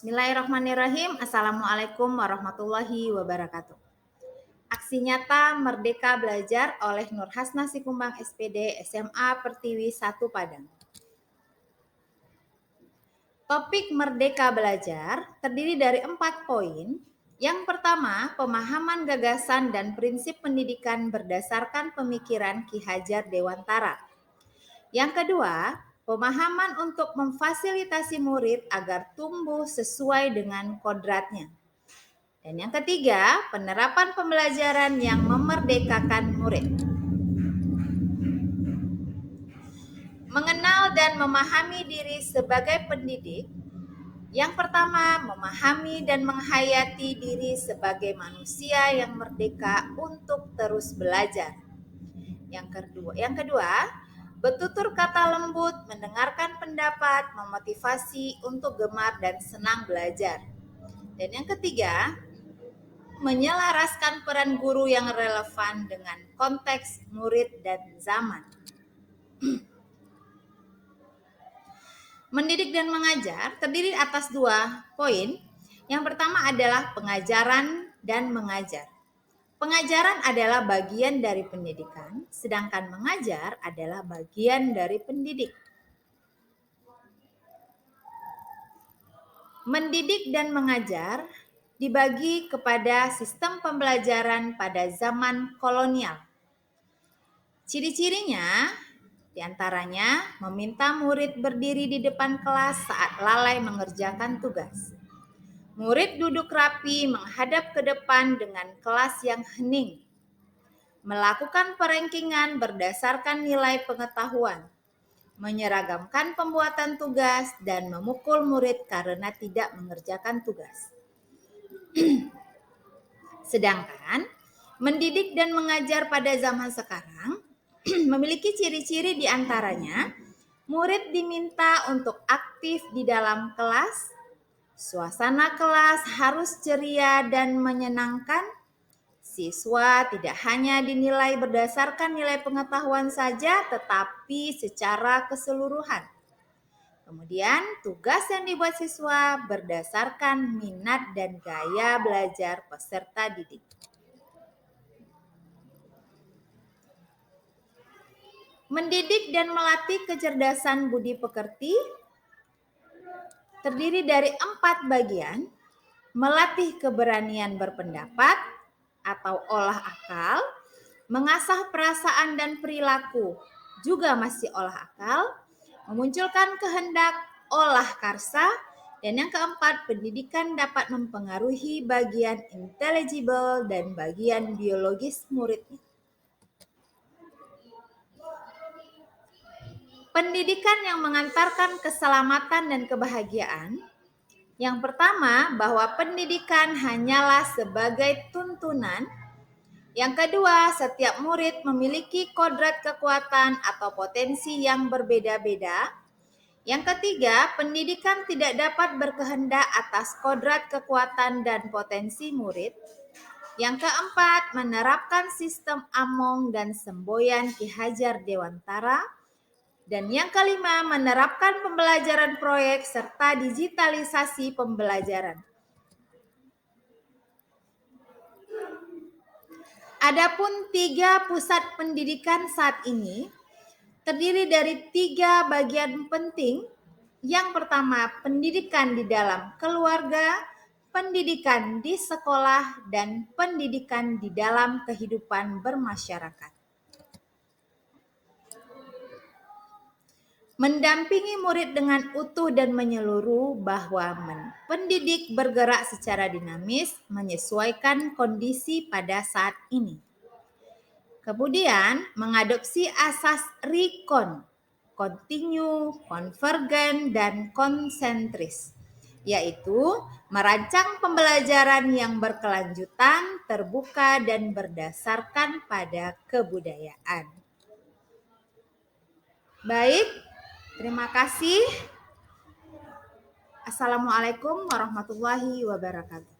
Bismillahirrahmanirrahim. Assalamualaikum warahmatullahi wabarakatuh. Aksi nyata Merdeka Belajar oleh Nur Hasna Sikumbang SPD SMA Pertiwi 1 Padang. Topik Merdeka Belajar terdiri dari 4 poin. Yang pertama, pemahaman gagasan dan prinsip pendidikan berdasarkan pemikiran Ki Hajar Dewantara. Yang kedua, pemahaman untuk memfasilitasi murid agar tumbuh sesuai dengan kodratnya. Dan yang ketiga, penerapan pembelajaran yang memerdekakan murid. Mengenal dan memahami diri sebagai pendidik. Yang pertama, memahami dan menghayati diri sebagai manusia yang merdeka untuk terus belajar. Yang kedua, bertutur kata lembut, mendengarkan pendapat, memotivasi untuk gemar dan senang belajar. Dan yang ketiga, menyelaraskan peran guru yang relevan dengan konteks murid dan zaman. Mendidik dan mengajar terdiri atas 2 poin. Yang pertama adalah pengajaran dan mengajar. Pengajaran adalah bagian dari pendidikan, sedangkan mengajar adalah bagian dari pendidik. Mendidik dan mengajar dibagi kepada sistem pembelajaran pada zaman kolonial. Ciri-cirinya diantaranya meminta murid berdiri di depan kelas saat lalai mengerjakan tugas. Murid duduk rapi menghadap ke depan dengan kelas yang hening. Melakukan perankingan berdasarkan nilai pengetahuan. Menyeragamkan pembuatan tugas dan memukul murid karena tidak mengerjakan tugas. Sedangkan mendidik dan mengajar pada zaman sekarang memiliki ciri-ciri diantaranya murid diminta untuk aktif di dalam kelas, suasana kelas harus ceria dan menyenangkan, siswa tidak hanya dinilai berdasarkan nilai pengetahuan saja tetapi secara keseluruhan. Kemudian tugas yang dibuat siswa berdasarkan minat dan gaya belajar peserta didik. Mendidik dan melatih kecerdasan budi pekerti terdiri dari 4 bagian. Melatih keberanian berpendapat atau olah akal, mengasah perasaan dan perilaku, juga masih olah akal, memunculkan kehendak, olah karsa, dan yang keempat, pendidikan dapat mempengaruhi bagian intelligible dan bagian biologis muridnya. Pendidikan yang mengantarkan keselamatan dan kebahagiaan. Yang pertama, bahwa pendidikan hanyalah sebagai tuntunan. Yang kedua, setiap murid memiliki kodrat kekuatan atau potensi yang berbeda-beda. Yang ketiga, pendidikan tidak dapat berkehendak atas kodrat kekuatan dan potensi murid. Yang keempat, menerapkan sistem Among dan semboyan Ki Hajar Dewantara. Dan yang kelima, menerapkan pembelajaran proyek serta digitalisasi pembelajaran. Adapun 3 pusat pendidikan saat ini terdiri dari 3 bagian penting. Yang pertama, pendidikan di dalam keluarga, pendidikan di sekolah, dan pendidikan di dalam kehidupan bermasyarakat. Mendampingi murid dengan utuh dan menyeluruh bahwa pendidik bergerak secara dinamis menyesuaikan kondisi pada saat ini. Kemudian mengadopsi asas recon, continue, konvergen, dan konsentris, yaitu merancang pembelajaran yang berkelanjutan, terbuka, dan berdasarkan pada kebudayaan. Baik, terima kasih. Assalamualaikum warahmatullahi wabarakatuh.